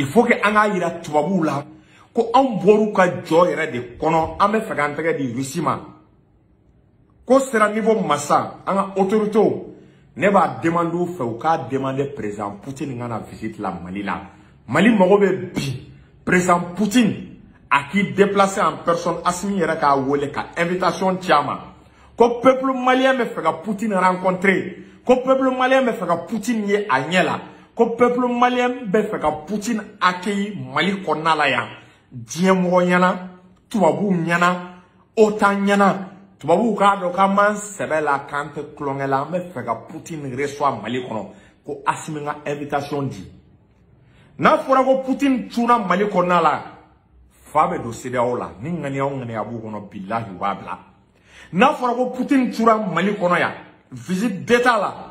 Il faut que anga ira tubabu la ko an boru ka jo yere de kono an be fe kan tege di Rusima ko sera niveau massa anga autorité ne ba demander fe ou ka demander président Poutine ngana visite la Mali la Mali mago be bi président Poutine a qui déplacé en personne Assimi yere ka wole ka invitation tiama ko peuple malien me fe ka Poutine rencontrer ko peuple malien me fe ka Poutine ye anyela ko peuple malien be fe ka Poutine accueillir Mali konala ya diemo nyana tubabu nyana otan nyana tubabu ka do ka man sebela kante klongela me fe ka Poutine reçoit Mali kono ko Assimi nga invitation di na fora ko Poutine tuna Mali konala fabe do CEDEAO la ni ngani abu kono billahi wa bla na fora ko Poutine tuna Mali kono ya visite d'état la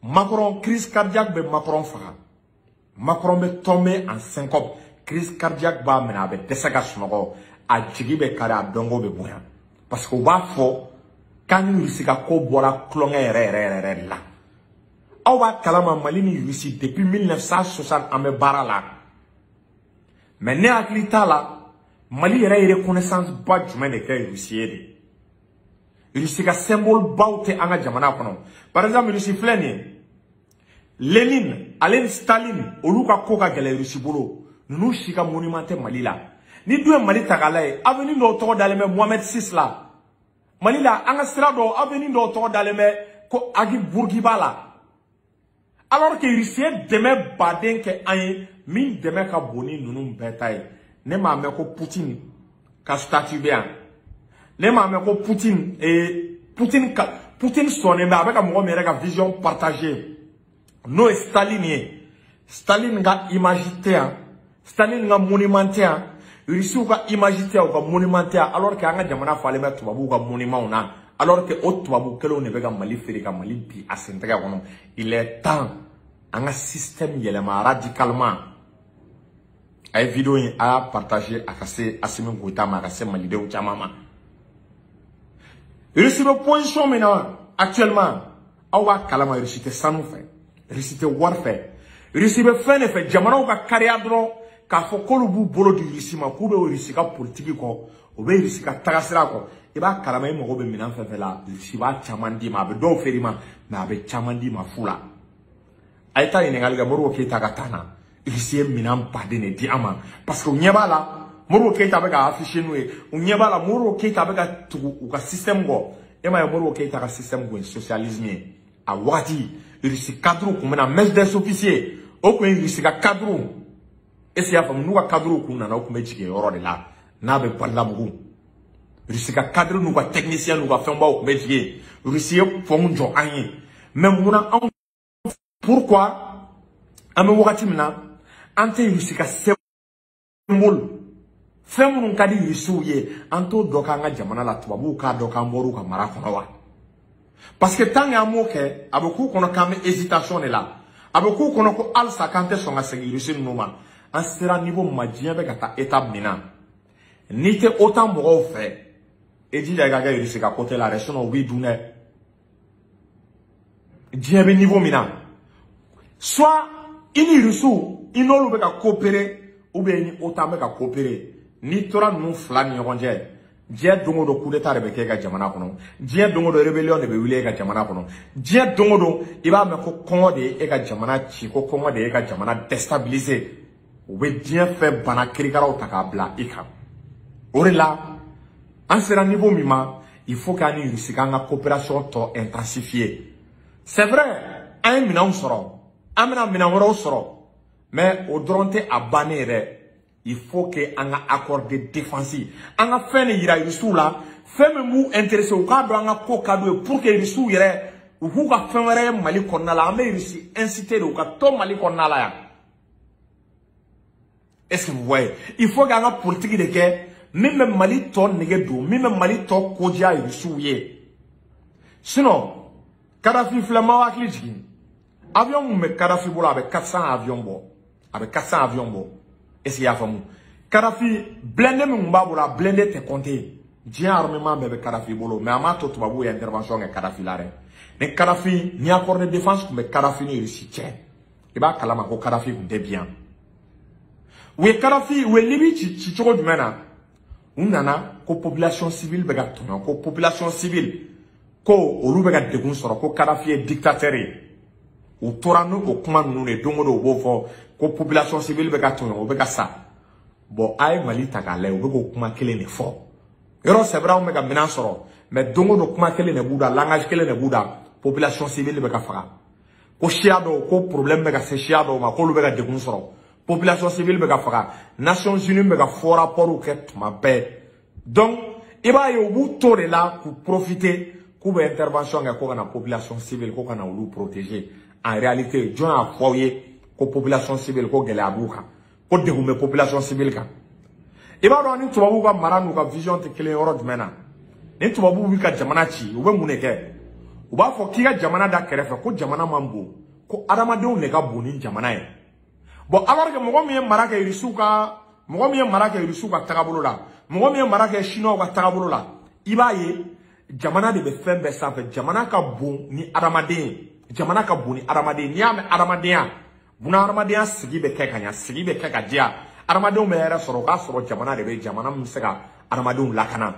Macron, crise cardiaque, be Macron fera. Macron be tombé en syncope. Crise cardiaque ba mena be desaka sunogo. A jigi be kare a dongo be boyan. Parce que wa fo, quand Rusika ko bora klonge re la. Awa kalama malini Russie depuis 1960 ame bara la. Mais ne aklita la, Mali yere reconnaissance ba jume de kay Russie de. Russie ka symbole baute anga jamana kono. Par exemple, Russie fleni Lénine, Alain Staline, Oluka Koka gele Russie bolo. Nous chika monumenté Mali la. Ni doué Mali tagalaye, avenue d'autoro d'Aleme Mohamed VI la. Mali la, anga strado avenue d'autoro d'Aleme ko agi Bourguiba la. Alors que Russie deme baden ke aye, min deme ka boni nunum betaye. Ne ma me ko Poutine ka statue bien. Ne ma me ko Poutine et Poutine sonne mais avec un moment ka vision partagée. No Staline Staline ga imagité Staline ga monumenté Russie ga imagité ga monumenté alors que anga jamana fale mettre tubabu ga monument na alors que autre tubabu kelo ne be ga Mali feri ga Mali bi asentega kono il est temps anga système yelema radicalement ay vidéo a partager akase Assimi Goïta ma akase Mali de chamama Russie be position maintenant actuellement awa kalama Russie te sanu fait Russie te warfare Russie be fene fe jamana ka kariya dron ka fo kolubu bolo du Russie ma ku be Russie ka politique ko o be Russie ka tagasira ko e ba kalama mo go be minan fe la Russie ba chamandi ma be do ferima na be chamandi ma fula ayta ine ngal ga moro ke ta katana Russie minan pade ne di ama parce que nyeba la moro ke ta be ga afficher nous nyeba la moro ke ta be ga tugu u ka système go e ma moro ke ta ka système go socialisme a wati Russie cadre comme na messe des officiers au coin Russie ka cadre et c'est afam nous ka cadre ko na ko mejike yoro de la na be parla mugu Russie ka cadre nous ka technicien nous ka femba ko mejike Russie fon jo anyi même muna pourquoi ame wakati mina ante Russie ka symbole femu ka di Russie ye anto doka nga jamana la tubabu ka doka mboru ka mara kono wa. Parce que tant y'a moqué, a beaucoup qu'on a quand même hésitation là. A beaucoup qu'on a ko alsa quand son a sécurité nous ma. En sera niveau magien avec ta étape mina. Ni te autant moro fait. Et dit les gars ici qu'à côté la région oui douné. Diable niveau mina. Soit ini rusu, ino le ka coopérer ou bien ni autant ka coopérer. Ni tora nous flan ni ronje. Dia dongo do coup d'état rebeke ga jamana kono dia dongo do rébellion de be wile ga jamana kono dia dongo do iba me ko kongo de e ga jamana chi ko kongo de e ga jamana déstabiliser ou be bien fait bana krigara o takabla ika orela en sera niveau mima il faut qu'ani risika nga coopération to intensifier c'est vrai un mina soro amena mina woro soro mais au dronte abanere il faut que un accord de défense. Un a fait ne ira Russie là, fait me mou intéressé au cadre un accord cadeau pour que Russie irait ou vous a fait Mali konala, mais Russie incité au cadre Mali konala. Est-ce que vous voyez? Il faut qu'il y ait une politique de guerre, même Mali ton négedo, même Mali ton kodia Russie. Sinon, Kadhafi flamma wa klidji. Avion me Kadhafi bola avec 400 avions bon, avec 400 avions bon. Est-ce qu'il y a famou? Kadhafi, blindé m'mbaboula, blindé te compté. Dien armement bébé Kadhafi bolo, mais amato tu babou y intervention avec Kadhafi là. Mais Kadhafi, ni accord de défense, mais Kadhafi ni Russie tiens. b'a kalama ko Kadhafi kun tɛ bien u ye Kadhafi u ye Libi ci cogo jumɛn na u nana ko population civile bɛ ka tɔɲɔ ko population civile ko olu bɛ ka degun sɔrɔ ko Kadhafi ye dictateur ye u tora n'o kuma ninnu de don o don u b'o fɔ ko population civile bɛ ka tɔɲɔ o bɛ ka sa bon a ye Mali ta k'a lajɛ u bɛ k'o kuma kelen de fɔ yɔrɔ c'est vrai anw bɛ ka minɛn sɔrɔ mais don o don kuma kelen de b'u da langage kelen de b'u da population civile bɛ ka faga ko siya dɔw ko problème bɛ ka se siya dɔw ma k'olu bɛ ka degun sɔrɔ population civile bɛ ka faga Nations Unies bɛ ka fɔ rapport kɛ tuma bɛɛ donc i b'a ye u b'u to de la k'u profiter k'u bɛ intervention kɛ ko ka na population civile ko ka na olu protéger en réalité jɔn y'a fɔ aw ye ko population civile ko gɛlɛya b'u kan ko degun bɛ population civile kan i b'a dɔn ni tubabuw ka mara n'u ka vision tɛ kelen yɔrɔ jumɛn na ni tubabuw b'i ka jamana ci u bɛ mun de kɛ u b'a fɔ k'i ka jamana da kɛrɛfɛ ko jamana man bon ko adamadenw de ka bon ni jamana ye bon alors que mɔgɔ min ye mara kɛ Irisiw ka tagabolo la mɔgɔ min ye mara kɛ Chinois ka tagabolo la i b'a ye jamana de bɛ fɛn bɛɛ sanfɛ jamana ka bon ni adamaden ye jamana ka bon ni adamaden n'i y'a mɛn adamadenya buna adamadenya sigi bɛ kɛ ka ɲa sigi bɛ kɛ ka diya adamadenw bɛ hɛrɛ sɔrɔ o k'a sɔrɔ jamana de bɛ jamana min bɛ se ka adamadenw lakana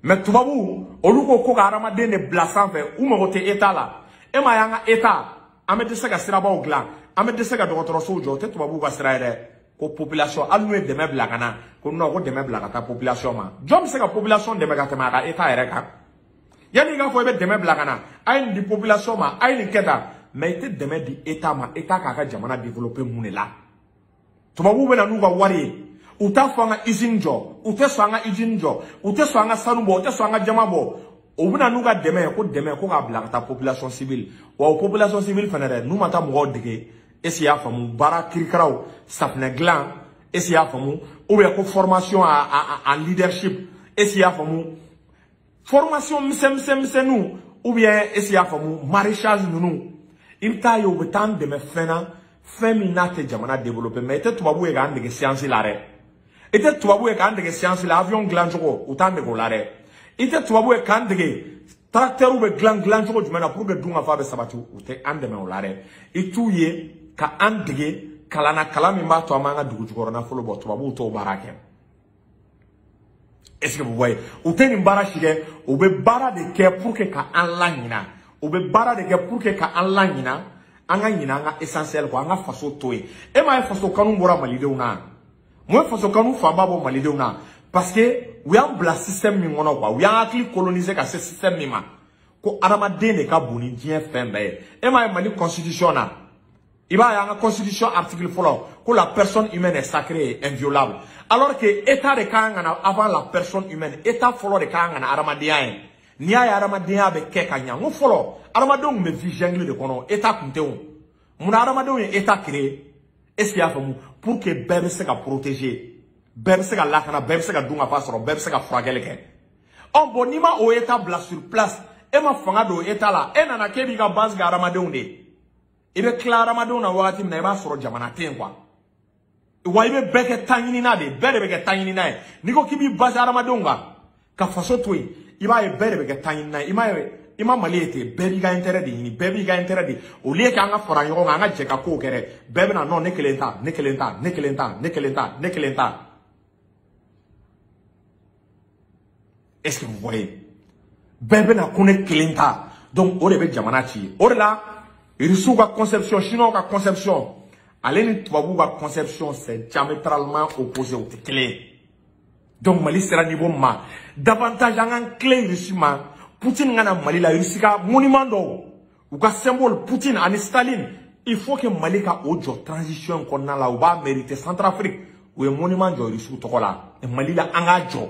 mais tubabu olu ko ka adamaden de bila sanfɛ u mago tɛ État la e ma y'an ka État an bɛ dɛsɛ ka sirabaw dilan an bɛ dɛsɛ ka dɔgɔtɔrɔsow jɔ o tɛ tubabuw ka sira ye dɛ ko population hali n'u ye dɛmɛ bila ka na ko non ko dɛmɛ bila ka taa population ma jɔn bɛ se ka population dɛmɛ ka tɛmɛ a ka État yɛrɛ kan yanni i k'a fɔ i bɛ dɛmɛ bila ka na a ye nin di population ma a ye nin kɛ tan mais i tɛ dɛmɛ di État ma État k'a ka jamana développer mun de la tubabuw bɛ na n'u ka wari ye u t'a fɔ an ka usine jɔ u tɛ sɔn an ka usine jɔ u tɛ sɔn an ka sanu bɔ u tɛ sɔn an ka jama bɔ u bɛ na n'u ka dɛmɛ ko k'a bila ka taa population civile wa o population civile fana dɛ n'u ma taa mɔgɔw dege est-ce qu'il y'a faamu baara kirikaraw safunɛ dilan est-ce qu'il y'a faamu ou bien ko formation en leadership est-ce qu'il y'a faamu formation misɛnninw ou bien est-ce qu'il y'a faamu maraîchage ninnu i bɛ taa ye u bɛ taa an dɛmɛ fɛn na fɛn min n'a tɛ jamana développer mais i tɛ tubabuw ye k'an dege science la dɛ i tɛ tubabuw ye k'an dege science la avion dilan cogo u t'an dege o la dɛ i tɛ tubabuw ye k'an dege tracteur bɛ dilan cogo jumɛn na pour que dunkafa bɛ sabati u tɛ an dɛmɛ o la dɛ i t'u ye ka an dege kalan na kalan min b'a to an b'an ka dugu jukɔrɔ nafolo bɔ tubabuw t'o baara kɛ est-ce que vous voyez u tɛ nin baara si kɛ u bɛ baara de kɛ pour que ka an laɲina u bɛ baara de kɛ pour que ka an laɲina an ka ɲina an ka essentiel ko an ka faso to yen e m'a ye faso kanu bɔra malidenw na mun ye faso kanu fanba bɔ malidenw na parce que u y'an bila système min kɔnɔ quoi u y'an hakili coloniser ka se système min ma ko adamaden de ka bon ni diɲɛ fɛn bɛɛ ye e m'a ye Mali constitution na i b'a ye an ka constitution article fɔlɔ ko la personne humaine est sacrée et inviolable alors que État de kan ka na avant la personne humaine État fɔlɔ de kan ka na adamadenya ye n'i y'a ye adamadenya bɛ kɛ ka ɲa n ko fɔlɔ adamadenw tun bɛ vie jungle de kɔnɔ État kun tɛ o munna adamadenw ye État créé est-ce qu'il y'a faamu pour que bɛɛ bɛ se ka protéger bɛɛ bɛ se ka lakana bɛɛ bɛ se ka dunkafa sɔrɔ bɛɛ bɛ se ka furakɛli kɛ bon n'i ma o État bila sur place e ma fanga don État la e nana k'e b'i ka base kɛ adamadenw de i bɛ tila adamadenw na wagati min na i b'a sɔrɔ jamana tɛ yen quoi wa i bɛ bɛɛ kɛ taɲinina de bɛɛ de bɛ kɛ taɲinina ye n'i ko k'i b'i base adamadenw kan ka faso to yen i b'a ye bɛɛ de bɛ kɛ taɲinina ye i ma Mali ye ten bɛɛ b'i ka intérêt de ɲini bɛɛ b'i ka intérêt de au lieu k'an ka fara ɲɔgɔn kan an ka jɛ ka kow kɛ dɛ bɛɛ bɛ na non ne kelen ta ne kelen ta ne kelen ta ne kelen ta ne kelen ta est-ce que vous voyez bɛɛ bɛ na ko ne kelen ta donc o de bɛ jamana ci o de la Irisiw ka conception Chinois ka conception ale ni tubabuw ka conception c'est diamétralement opposé o tɛ kelen ye donc Mali sera niveau ma davantage an k'an tilen Irisiw ma Poutine kana Mali la Irisi ka monument dɔw u ka symbole Poutine ani Staline il faut que Mali ka o jɔ transition kɔnɔna la u b'a mériter Centrafrique u ye monument jɔ Irisiw tɔgɔ la Mali la an k'a jɔ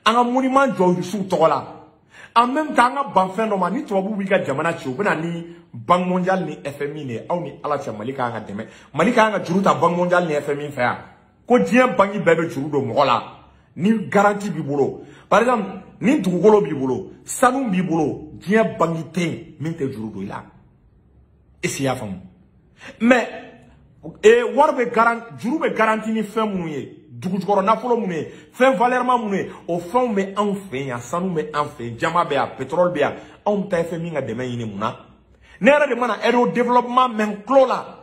an ka monument jɔ Irisiw tɔgɔ la en même temps an ka ban fɛn dɔ ma ni tubabuw b'i ka jamana ci u bɛ na ni Banque mondiale ni FMI de aw ni Ala cɛ Mali ka kan ka dɛmɛ Mali ka kan ka juru ta Banque mondiale ni FMI fɛ yan ko diɲɛ banque bɛɛ bɛ juru don mɔgɔ la ni garantie b'i bolo par exemple ni dugukolo b'i bolo sanu b'i bolo diɲɛ banque tɛ yen min tɛ juru don i la est-ce qu'il y'a faamu mais wari bɛ juru bɛ garantie ni fɛn minnu ye dugu jukɔrɔ nafolo minnu ye fɛn valeur minnu ye o fɛnw bɛ anw fɛ yan sanu bɛ an fɛ yan jama bɛ yan pétrole bɛ yan anw ta ye fɛn min ka dɛmɛ ɲini mun na ne yɛrɛ de mana aide au développement mɛ n tulo la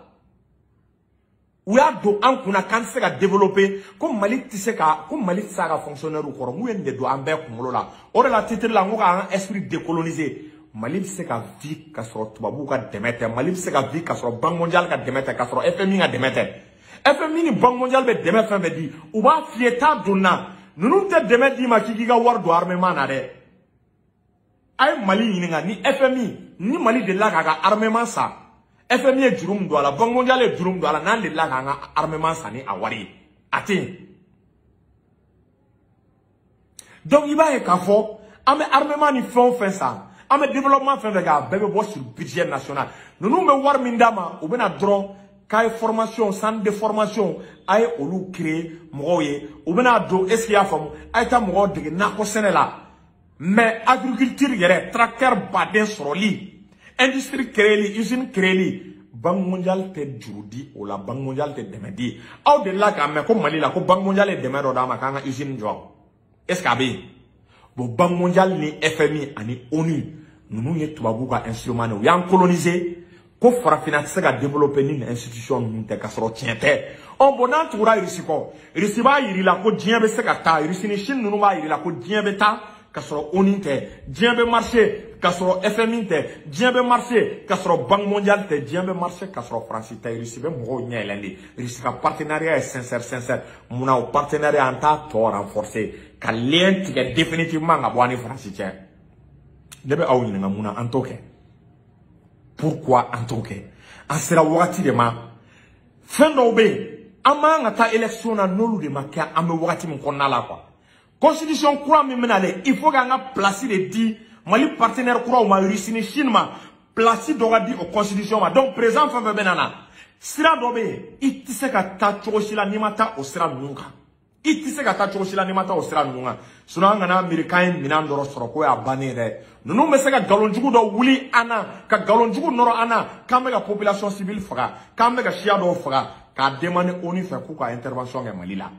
ou y'a do an kuna kan se ka développer comme Mali tisse ka comme Mali sa ka fonctionnaire ou koro mu yende do an be kumolo la o de la titre la ngo ka esprit décolonisé Mali se ka vie ka soro tubabu ka demete Mali se ka vie ka soro Banque mondiale ka demete ka soro FMI ka demete FMI ni Banque mondiale be demete fe be di ou ba fieta donna nunu te demete di ma kiki ka war do armement na de ay Mali yininga ni FMI ni Mali de la ka armement sa FMI est jurum do la Banque mondiale est jurum do la nan de la ka armement sa ni awari atin donc il va y kafo ame armement ni fond fait ça ame développement fait ga bébé bo sur budget national nous nous me war mindama ou bena dron kay formation centre de formation ay olu créer moye ou bena do est-ce qu'il y a fam ay ta mo de na ko senela mais agriculture yere tracteur baden soroli industrie créée, usine créée, Banque mondiale te jurudi ou la Banque mondiale te demedi. Au de là quand même comme Mali la Banque mondiale est demedi dans ma kanga usine job. Est-ce qu'abi? Bon Banque mondiale ni FMI ani ONU nous nous y tubabu ka instrument nous y en colonisé ko fara financer ka développer ni institution nous te kasoro tiente. On bonan toura irisi ko. Irisi ba yiri la ko dien be se ka ta irisi ni Chine nous ba yiri la ko dien be ta kasoro ONU te dien be marché kasoro FMI te dien be marché kasoro Banque mondiale te dien be marché kasoro France te irisi be mo nyelendi irisi ka partenariat est sincère muna au partenariat anta to renforcer ka lien tige définitivement nga boani France te debe awni nga muna antoke pourquoi antoke en sera wakati de ma fin d'obé ama nga ta élection na nolu de ma ka ame wakati mon konna la quoi constitution courant mi menale il faut nga placer les 10 Mali partenaire courant ma Russie ni Chine ma placer doga di au constitution ma donc présent fa benana sira dobe itise ka ta choshila ni mata o sira nunga itise ka ta choshila ni mata o sira nunga suna nga na americain minandoro soro ko ya banere nunu mese ka galonjugu do wuli ana ka galonjugu noro ana kambe ka population civile faga kambe ka shia do faga ka demander ONU fa ku ka intervention ga Mali la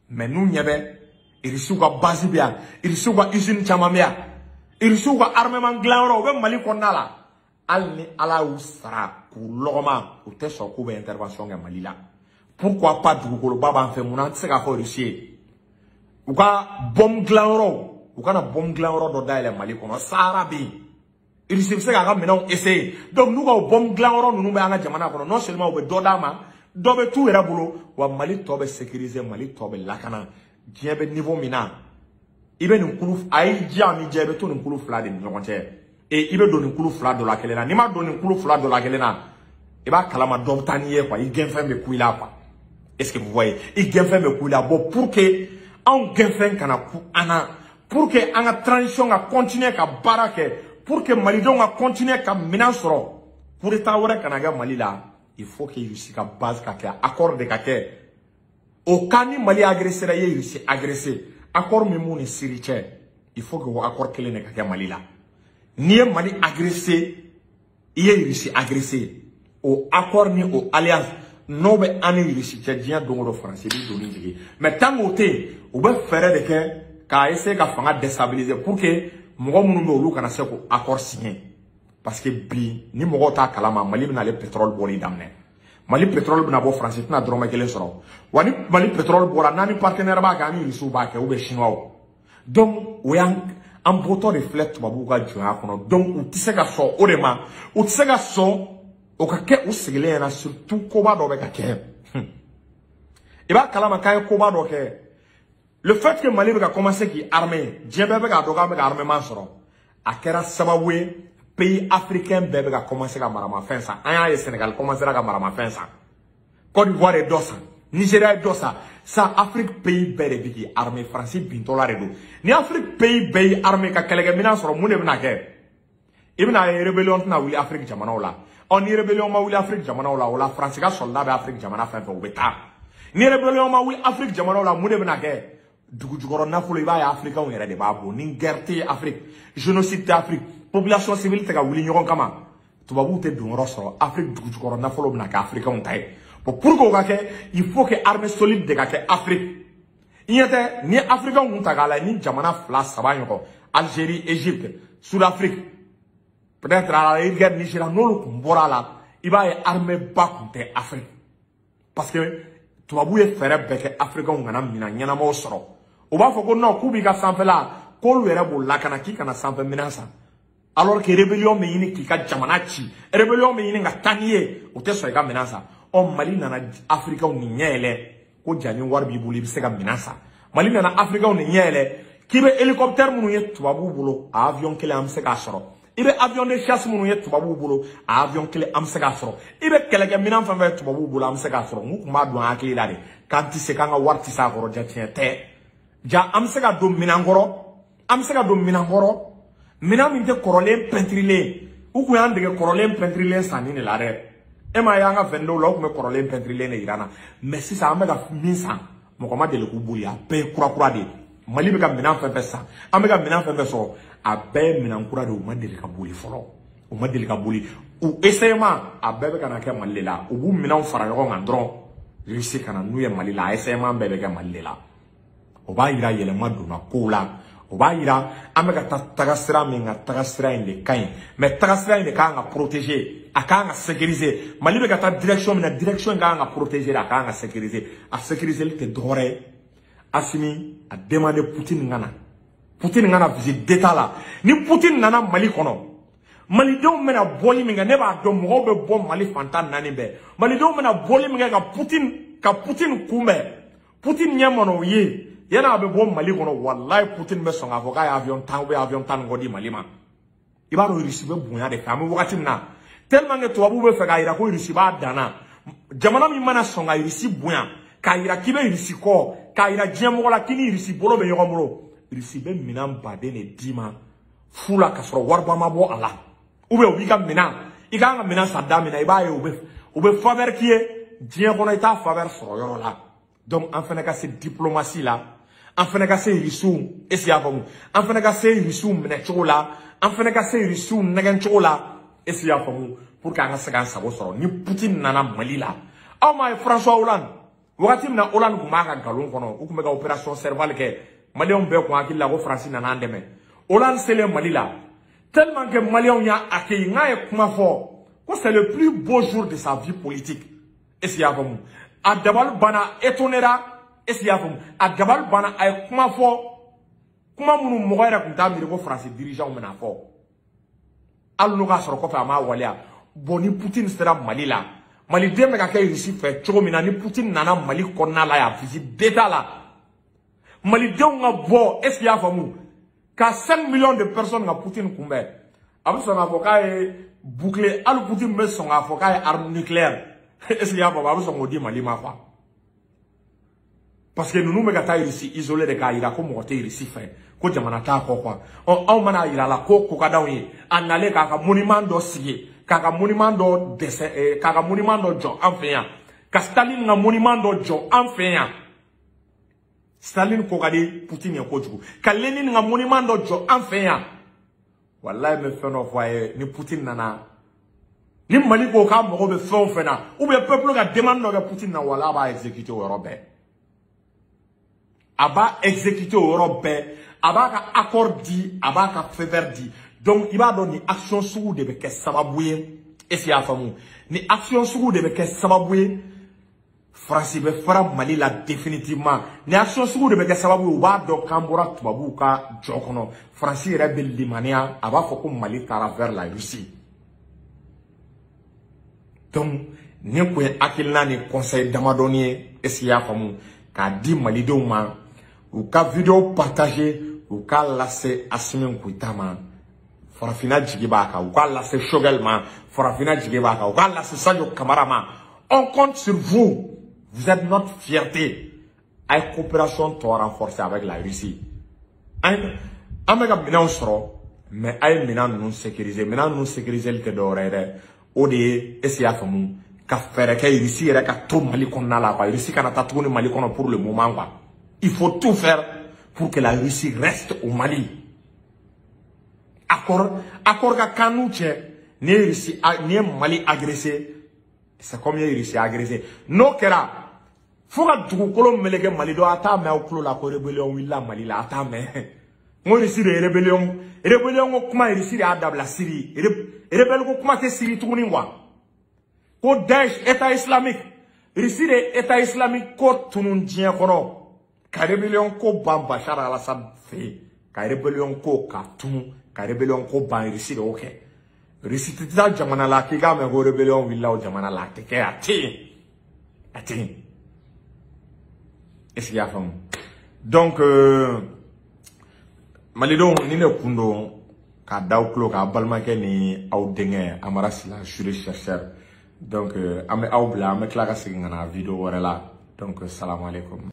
mais nous nyebe irisu ka base bia irisu ka usine chamamia irisu ka armement glanro be Mali konnala alni ala usra ku logoma ou te so ku be intervention ga Mali la pourquoi pas dugukolo baba en fait muna se ka ko Russie ou ka bombe glanro ou kana bombe glanro do daile Mali kono sara bi irisu se ka menon essayer donc nous ka bombe glanro nous be anga jamana kono non seulement be do dama do be tout era bolo wa Mali to be sécuriser Mali to be lakana diebe niveau mina ibe nkulu ay jami jebe to nkulu fla de nyokonte et ibe do nkulu fla do la kelena ni ma do nkulu fla do la kelena iba kalama do taniye quoi il gagne me kuila quoi est-ce que vous voyez il gagne me kuila bon pour que on gagne kana ku ana pour que anga transition a continuer ka barake pour que Mali do a continuer ka mina soro pour état wora kana ga Mali la il faut que il ka base ka accord de ka au cas ni Mali agressé la Russie agressé accord même ni siriche il faut que vous accord kele ne ka Mali la ni Mali agressé Russie agressé au accord ni au alliance no be ani Russie te dia dongo français bi doni digi mais tant oté ou be faire de que ka essayer ka fanga déstabiliser pour que mo munu no lu kana se ko accord signé parce que bi ni mo ta kalama Mali na le pétrole boli damné Mali pétrole bna bo France tina droma kelen soro wani Mali pétrole bora nani partenaire ba ga ni risu ba ke ou be chinois donc oyan en boto reflète babu ga joa kono donc ou tise ka so o de ma ou tise ka so o ka ke o sigile na surtout ko ba do be ka ke e ba kalama kay ko ba do ke le fait que Mali va commencer qui armée djebe be ga do ga be armement soro akera sababu pays africain bébé a commencé à marama fin ça. Aya Sénégal commencé à marama fin ça. Côte d'Ivoire est dossa. Nigeria est dossa. Ça Afrique pays bébé qui armée français bintola redo. Ni Afrique pays armée ka kelege mina soro mune bina ke. Ibna rébellion na wuli Afrique jamana ola. On y rébellion ma wuli Afrique jamana ola France ka soldat be Afrique jamana fin to beta. Ni rébellion ma wuli Afrique jamana ola mune bina ke. Dugu jugoro na fulo iba ya Afrique on yere de babo. Ni guerre Afrique. Génocide Afrique. Population civile te ka wuli nyogon kama tubabu te don rosoro Afrique du jukoro na folo na ka Afrique on tay pour que ka ke il faut que armée solide de ka ke Afrique yete ni Afrique on ta gala ni jamana fla sabanyo ko Algérie Égypte Sud-Afrique peut-être à la guerre Nigeria no lu kumbora la iba e armée ba kunte Afrique parce que tubabu ye fɛrɛ bɛɛ kɛ africain kana mina ɲɛnamaw sɔrɔ o b'a fɔ ko non k'u b'i ka sanfɛla k'olu yɛrɛ b'o lakana k'i kana sanfɛ minɛn san alors que rébellion bɛ ɲini k'i ka jamana ci rébellion bɛ ɲini ka taa n'i ye o tɛ sɔn i ka minɛn san Mali nana africain ni ɲɛ yɛlɛ ko jani wari b'i bolo i bɛ se ka minɛn san Mali nana africain ni ɲɛ yɛlɛ k'i bɛ hélicoptère minnu ye tubabuw bolo a avion kelen an bɛ se k'a sɔrɔ i bɛ avion de chasse minnu ye tubabuw bolo a avion kelen an bɛ se k'a sɔrɔ i bɛ kɛlɛkɛ minɛn fɛn fɛn ye tubabuw bolo an bɛ se k'a sɔrɔ n kun b'a dɔn hakili la de k'an tɛ se k'an ka wari tɛ se a kɔrɔ ja tiɲɛ tɛ ja an bɛ se ka don minɛn kɔrɔ an bɛ se ka don minɛn kɔrɔ minɛn min tɛ kɔrɔlen pɛntirilen u kun y'an dege kɔrɔlen pɛntirilen sanni de la dɛ e ma ye an ka vɛndenw la u kun bɛ kɔrɔlen pɛntirilen de yira na mais sisan an bɛ ka min san mɔgɔ ma deli k'u boli a bɛɛ ye kura kura de ye Mali bɛ ka minɛn fɛn fɛn san an bɛ ka minɛn fɛn fɛn sɔrɔ a bɛɛ ye minɛn kura de u ma deli ka boli fɔlɔ u ma deli ka boli u essayement a bɛɛ bɛ ka na kɛ Mali de la u b'u minɛnw fara ɲɔgɔn kan dɔrɔn Russie ka na n'u ye Mali la essayement bɛɛ bɛ kɛ Mali de la o b'a yira yɛlɛma donna kow la o b'a yira an bɛ ka taga sira min ka taga sira in de ka ɲi mais taga sira in de kan ka protéger a kan ka sécuriser Mali bɛ ka taa direction min na direction in kan ka protéger a kan ka sécuriser a sécuriser tɛ dɔwɛrɛ ye Assimi a demandé Poutine ngana visite d'état la ni Poutine nana Mali kɔnɔ Malidenw bɛna bɔli min kɛ ne b'a dɔn mɔgɔw bɛ bɔ Mali fantan naani bɛɛ Malidenw bɛna bɔli min kɛ ka Poutine kunbɛn Poutine ɲɛ mana o ye yana a bɛ bɔ Mali kɔnɔ wallahi Poutine bɛ sɔn k'a fɔ k'a ye avion 10 ou bien avion 10 kɔ di Mali ma i b'a dɔn Russie bɛ bonya de fɛ an bɛ wagati min na tellement que tubabuw bɛ fɛ k'a yira ko Russie b'a danna jamana min mana sɔn ka Russie bonya k'a yira k'i bɛ Russie kɔ k'a yira diɲɛ mɔgɔ la k'i ni Russie bolo bɛ ɲɔgɔn bolo Russie bɛ minɛn baden de d'i ma fu la ka sɔrɔ wariba ma bɔ a la ou bien u b'i ka minɛn i k'an ka minɛn san da min na i b'a ye u bɛ faveur k'i ye diɲɛ kɔnɔ i t'a faveur sɔrɔ yɔrɔ la donc an fana ka se diplomatie la an fana ka se Russiw est-ce que y'a faamu an fana ka se Russiw minɛ cogo la an fana ka se Russiw nɛgɛn cogo la est-ce que y'a faamu pour que an ka se k'an sago sɔrɔ ni Poutine nana Mali la aw m'a ye François Hollande wagati min na Hollande kun b'a ka galon kɔnɔ u kun bɛ ka opération Serval kɛ Maliens bɛɛ kun hakili la ko France nana an dɛmɛ Hollande selen Mali la tellement que Maliens y'a accueilli n'a ye kuma fɔ ko c'est le plus beau jour de sa vie politique est-ce que y'a faamu a dabali banna étonnera est-ce que y'a faamu a dabali banna a ye kuma fɔ kuma minnu mɔgɔ yɛrɛ kun t'a miiri ko France dirigeant bɛna fɔ hali n'o ka sɔrɔ kɔfɛ a m'a waleya bon ni Poutine sera Mali la Maliden bɛ ka kɛ Russie fɛ cogo min na ni Poutine nana Mali kɔnɔna la yan visite d'état la Malidenw ka bɔ est-ce que y'a faamu ka 5 millions de personnes ka Poutine kunbɛn a bɛ sɔn k'a fɔ k'a ye bouclier hali Poutine bɛ sɔn k'a fɔ k'a ye arme nucléaire est-ce que y'a faamu a bɛ sɔn k'o di Mali ma quoi parce que ninnu bɛ ka taa Russie isolé de k'a yira ko mɔgɔ tɛ Russie fɛ ko jamana t'a kɔ quoi anw mana yira la ko ko ka d'anw ye a nalen k'a ka monument dɔ sigi k'a ka monument dɔ dɛsɛ k'a ka monument dɔ jɔ an fɛ yan ka Staline ka monument dɔ jɔ an fɛ yan Staline ko ka di Poutine ye kojugu ka Lénine ka monument dɔ jɔ an fɛ yan wallahi n bɛ fɛn dɔ fɔ a ye ni Poutine nana ni Mali ko k'a mago bɛ fɛn o fɛn na ou bien peuple ka demande dɔ kɛ Poutine na wallahi a b'a exécuter o yɔrɔ bɛɛ a b'a exécuter o yɔrɔ bɛɛ a b'a ka accord di a b'a ka faveur di donc i b'a dɔn ni action sugu de bɛ kɛ sababu ye est-ce que y'a faamu ni action sugu de bɛ kɛ sababu ye France bɛ fara Mali la définitivement ni action sugu de bɛ kɛ sababu ye u b'a dɔn k'an bɔra tubabuw ka jɔ kɔnɔ France yɛrɛ bɛ limaniya a b'a fɔ ko Mali taara vers la Russie donc ni kun ye hakilina ni conseil damadɔni ye est-ce que y'a faamu k'a di Malidenw ma u ka vidéo partager u k'a lase Assimi Goïta ma Farafina jigi b'a kan u k'a lase Choguel ma Farafina jigi b'a kan u k'a lase Sadio Kamara ma on compte sur vous vous êtes notre fierté a ye coopération tɔ renforcer avec la Russie an bɛ ka minɛnw sɔrɔ mais a ye minɛn ninnu sécuriser minɛn ninnu sécuriser li tɛ dɔwɛrɛ ye dɛ o de ye est-ce que y'a faamu ka fɛɛrɛ kɛ Russie yɛrɛ ka to Mali kɔnɔna la quoi Russie kana taa tuguni Mali kɔnɔ pour le moment quoi il faut tout faire pour que la Russie reste au Mali accord ka kan n'u cɛ ni ye Mali agressé c'est comme ye Russie agressé n'o kɛra fo ka dugukolo meleke Mali dɔ a t'a mɛn aw tulo la ko rébellion wulila Mali la a t'a mɛn n ko Russie de ye rébellion ko kuma Russie de y'a dabila Syrie rebelle ko kuma tɛ Syrie tuguni quoi ko Daesh État islamique Russie de État islamique ko tunun diɲɛ kɔnɔ ka rébellion ko ban Bachar al-Assad fɛ ka rébellion ko ka tunu ka rébellion ko ban Russie de o kɛ Russie tɛ taa jamana la k'i k'a mɛn ko rébellion wulila o jamana la a tɛ kɛ a tɛ yen est-ce que y'a faamu donc malidenw ni ne kun don k'a d'aw tulo k'a balimakɛ ni aw denkɛ Amara Sila juriste chercheur donc an bɛ aw bila an bɛ tila ka segin ka na video wɛrɛ la donc salam alaikum